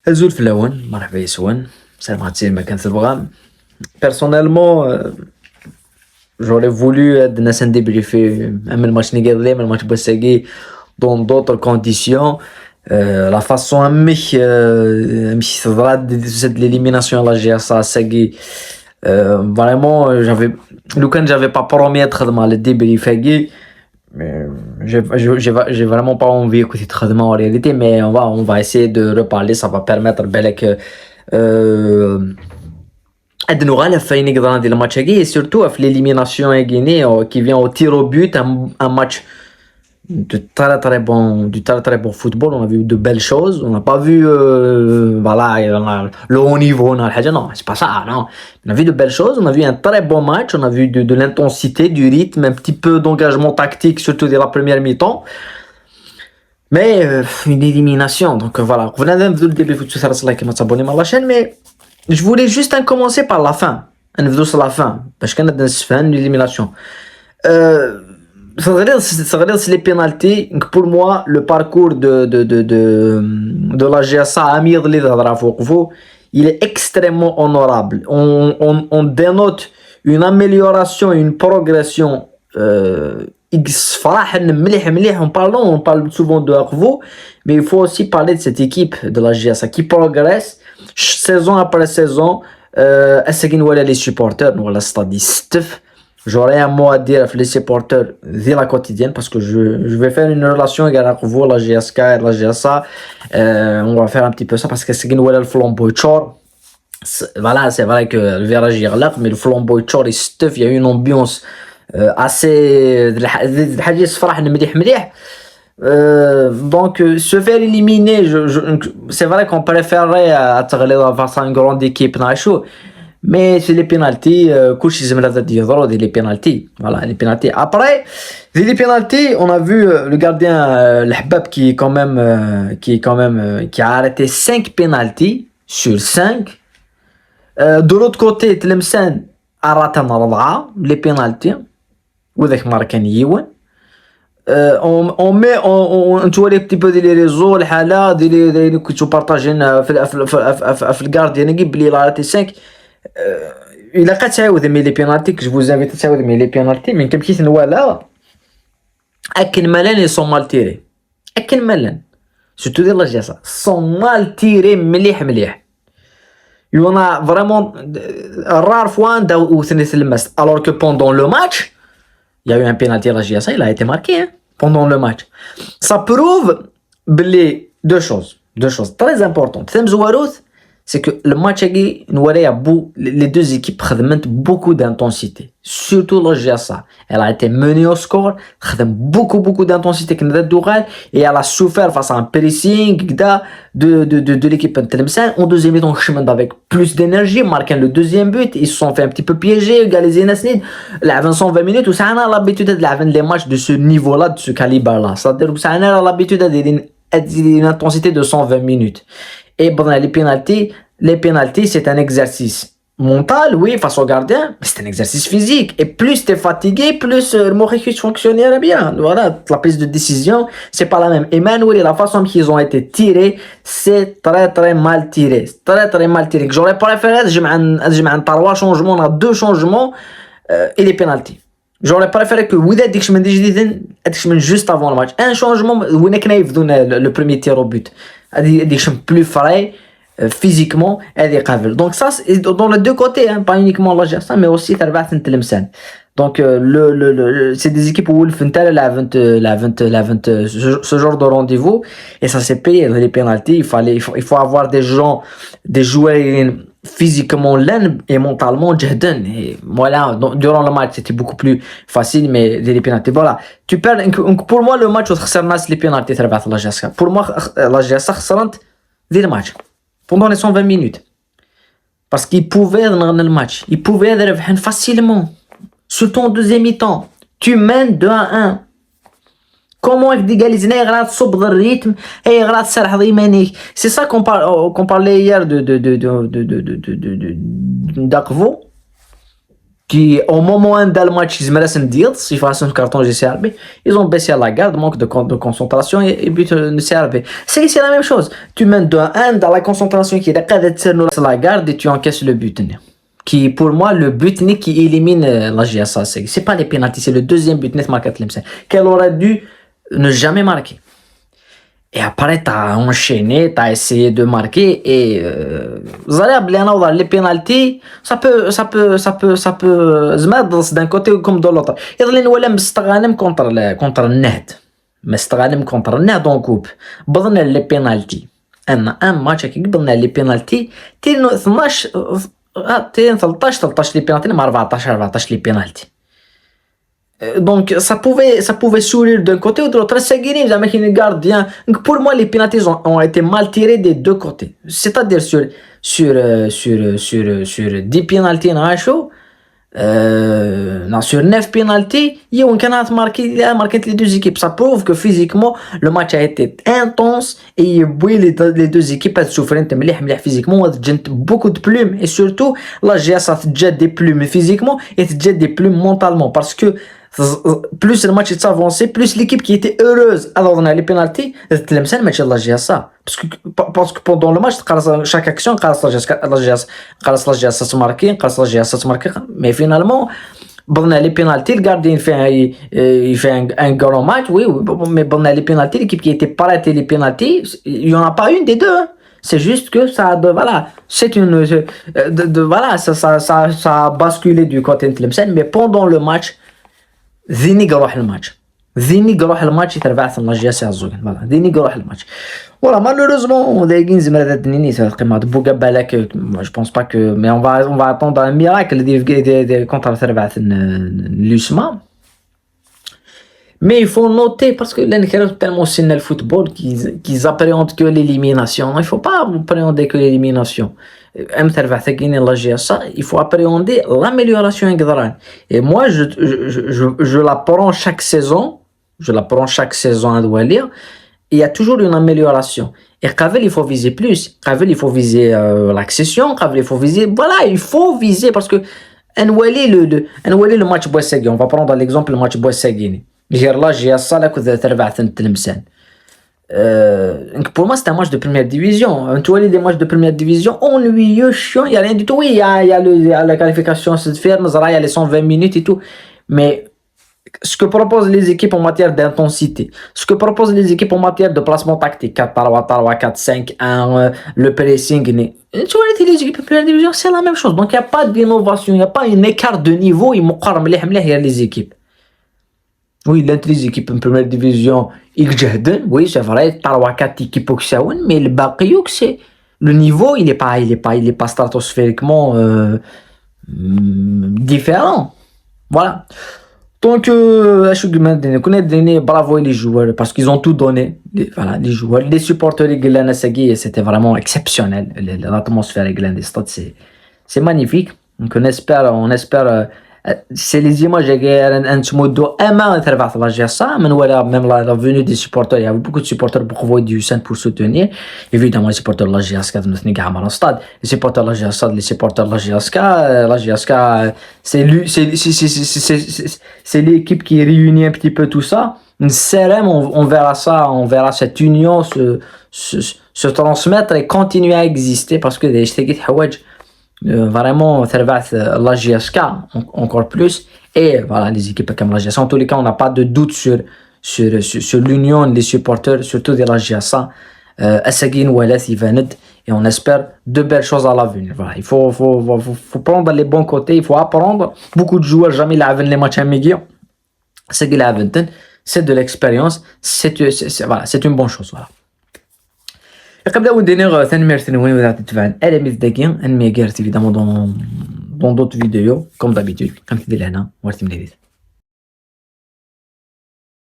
Azul Flawan, مرحبا يسوان. سلام عطير ما كان تبغى. Personnellement, j'aurais voulu être الناس débriefer même le match négatif, même le match Bossegui dans d'autres conditions. La façon à mich de l'élimination à la GSA Segui, vraiment j'avais pas promis être dans le débrief. Mais j'ai vraiment pas envie d'écouter traitement en réalité, mais on va essayer de reparler, ça va permettre Belek de nous rendre dans le match et surtout à l'élimination qui vient au tir au but, un match du très bon football. On a vu de belles choses, on n'a pas vu voilà le haut niveau, non c'est pas ça, non. On a vu de belles choses, on a vu un très bon match, on a vu de l'intensité, du rythme, un petit peu d'engagement tactique, surtout dès la première mi-temps, mais une élimination. Donc voilà, vous venez de le début de tout ça, s'abonner à la chaîne, mais je voulais juste commencer par la fin, sur la fin parce qu'on a une élimination. Ça regarde les pénalties. Pour moi, le parcours de la GSA Amir Lidrafou, il est extrêmement honorable. On dénote une amélioration, une progression. On parle souvent de Arvo, mais il faut aussi parler de cette équipe de la GSA qui progresse saison après saison. Les supporters, voilà, c'est-à-dire j'aurais un mot à dire à les supporters de la quotidienne parce que je vais faire une relation avec vous, la GSK et la GSA. On va faire un petit peu ça parce que c'est le flambeau chor. Voilà, c'est vrai que le virage est là, mais le flambeau chor est stuff. Il y a une ambiance assez. Donc se faire éliminer, c'est vrai qu'on préférerait avoir une grande équipe Nacho. Mais c'est les pénalties, les pénalties. Voilà, les pénalties. Après, les pénalties, on a vu le gardien, l'Hbab, qui a arrêté 5 pénalties sur 5. De l'autre côté, Tlemcen a raté les pénalties. وذاك مرة كان يوان. on توالي un petit peu les réseaux الحالة ديالي كنتو بارطاجين في الجارديان كي بلي لا راتي 5. إلا تعاود مي لي بينالتي جو vous invite تعاود مي لي بينالتي من كيف نوالا أكن مالان سون مال تيري أكن مالان سورتو ديال لا جاسا سون مال تيري مليح يونا فريمون رار فوا داو ثنيت المس alors que pendant le match il y a eu un penalty à la GSA, il a été marqué pendant le match. Ça prouve deux choses très importantes. C'est que le match les deux équipes prennent beaucoup d'intensité, surtout la GSA. Elle a été menée au score, beaucoup d'intensité et elle a souffert face à un pressing de l'équipe de Tlemcen. En deuxième mi-temps, avec plus d'énergie, marquant le deuxième but, ils se sont fait un petit peu piéger, égaliser Nasnid, la 120 minutes, où ça a l'habitude de les matchs de ce niveau-là, de ce calibre-là. C'est-à-dire que ça a l'habitude d'une intensité de 120 minutes. Et pendant les pénalties, c'est un exercice mental, oui, face au gardien, mais c'est un exercice physique. Et plus t'es fatigué, plus le morécus fonctionnerait bien. Voilà, la prise de décision, c'est pas la même. Emmanuel, la façon qu'ils ont été tirés, c'est très mal tiré. Très mal tiré. J'aurais préféré, j'ai mis 3 changements, on a 2 changements, et les pénalties. J'aurais préféré que vous êtes juste avant le match. Un changement, vous n'êtes le premier tir au but. Plus frais, physiquement, donc ça c'est dans les deux côtés, hein, pas uniquement la GSA mais aussi Tlemcen. Donc c'est des équipes où ce genre de rendez-vous et ça s'est payé les pénalties. Il faut avoir des joueurs physiquement lents et mentalement jahden. Et voilà, donc, durant le match c'était beaucoup plus facile, mais les pénalties, voilà, tu perds. Pour moi le match les pénalties la GSA. Pour moi la GSA خسرت le match pendant les 120 minutes parce qu'ils pouvaient dans le match, ils pouvaient gagner facilement, surtout en deuxième mi-temps. Tu mènes 2-1. Comment égaliser le rythme et c'est ça qu'on parlait hier de d'Akvo. qui au moment d'un match ils me laissent dire s'ils font un carton GCRB, ils ont baissé la garde, manque de concentration et but de CRB. C'est la même chose. Tu mènes de 1 dans la concentration qui est la garde et tu encaisses le but. Qui pour moi le but qui élimine la GSA. C'est pas les pénaltys, c'est le deuxième but net marqué Tlemcen qu'elle aurait dû ne jamais marquer. Et après, t'as enchaîné, t'as essayé de marquer et les pénaltys, ça peut se mettre d'un côté comme de l'autre. Et les Noualem مستغانم contre le net. مستغانم contre le net en coupe. بدنا les pénaltys. un match qui بدنا les pénaltys. تين 12 تين 13 les pénaltys مع 14 les pénaltys. Donc ça pouvait sourire d'un côté ou de l'autre. C'est gagné, jamais qu'il gardien. Pour moi, les pénaltys ont été mal tirés des deux côtés. C'est-à-dire sur 10 pénaltys sur 9 pénaltys, il y a marqué les deux équipes. Ça prouve que physiquement, le match a été intense et les deux équipes ont souffert physiquement, beaucoup de plumes et surtout, la GS a déjà des plumes physiquement et déjà des plumes mentalement parce que plus le match s'avançait, plus l'équipe qui était heureuse alors on a les pénaltys, Tlemcen match la GSA parce que pendant le match chaque action la GSA se marquait, mais finalement on a les pénaltys, le gardien il fait un grand match, oui, mais on a les pénaltys, l'équipe qui était pas arrêtée les pénaltys, il y en a pas une des deux. C'est juste que c'est une ça a basculé du côté de Tlemcen, mais pendant le match ذيني قروح الماتش يتربعث الله جياسي عزوجن فوالا ذيني قروح الماتش voilà malheureusement دايقين زمرة الدنيني القيمة بوكا بالك je pense pas que mais on va attendre un miracle contre تربعث l'USMA. Mais il faut noter, parce que l'NKR tellement c'est le football qu'ils appréhendent que l'élimination. Il ne faut pas appréhender que l'élimination. Il faut appréhender l'amélioration. Et moi, je la prends chaque saison. À Doualia. Il y a toujours une amélioration. Et Kavel, il faut viser plus. Kavel, il faut viser l'accession. Kavel, il faut viser... Voilà, il faut viser parce que le match Boissegui. On va prendre l'exemple le match Boissegui. Là, j'ai ça là que Tlemcen. Pour moi, c'est un match de première division. Des matchs de première division ennuyeux, chiant, il n'y a rien du tout. Oui, il y a la qualification, c'est ferme, il y a les 120 minutes et tout. Mais ce que proposent les équipes en matière d'intensité, ce que proposent les équipes en matière de placement tactique, 4-3-3, 4-5-1, le pressing, les équipes de première division, c'est la même chose. Donc, il n'y a pas d'innovation, il n'y a pas un écart de niveau. Il y a les équipes. Oui, les équipes en première division, oui, c'est vrai, 3-4 équipes mais le Bakayuk, c'est le niveau, il est pas stratosphériquement différent. Voilà. Donc, bravo les joueurs parce qu'ils ont tout donné. Les joueurs, les supporters de c'était vraiment exceptionnel. L'atmosphère des stades, c'est magnifique. Donc, on espère. C'est les images un mode même la venue des supporters. Il y a beaucoup de supporters pour du sein pour soutenir. Évidemment, les supporters de la GSK dans stade. Les supporters de la GSK, la GSK, c'est l'équipe qui réunit un petit peu tout ça. On verra cette union se transmettre et continuer à exister parce que des vraiment la GSK encore plus et voilà les équipes comme la GSK. En tous les cas, on n'a pas de doute sur l'union des supporters, surtout de la GSK. Et on espère de belles choses à l'avenir. Voilà, il faut prendre les bons côtés, il faut apprendre. Beaucoup de joueurs jamais les matchs américains. C'est de l'expérience, c'est une bonne chose. Voilà. قبل ودينا ثاني ميرثن وين ولا تتفعل انا مزداكين ان ميغيرت évidemment dans d'autres vidéos comme d'habitude comme tu dis là ورث مديريت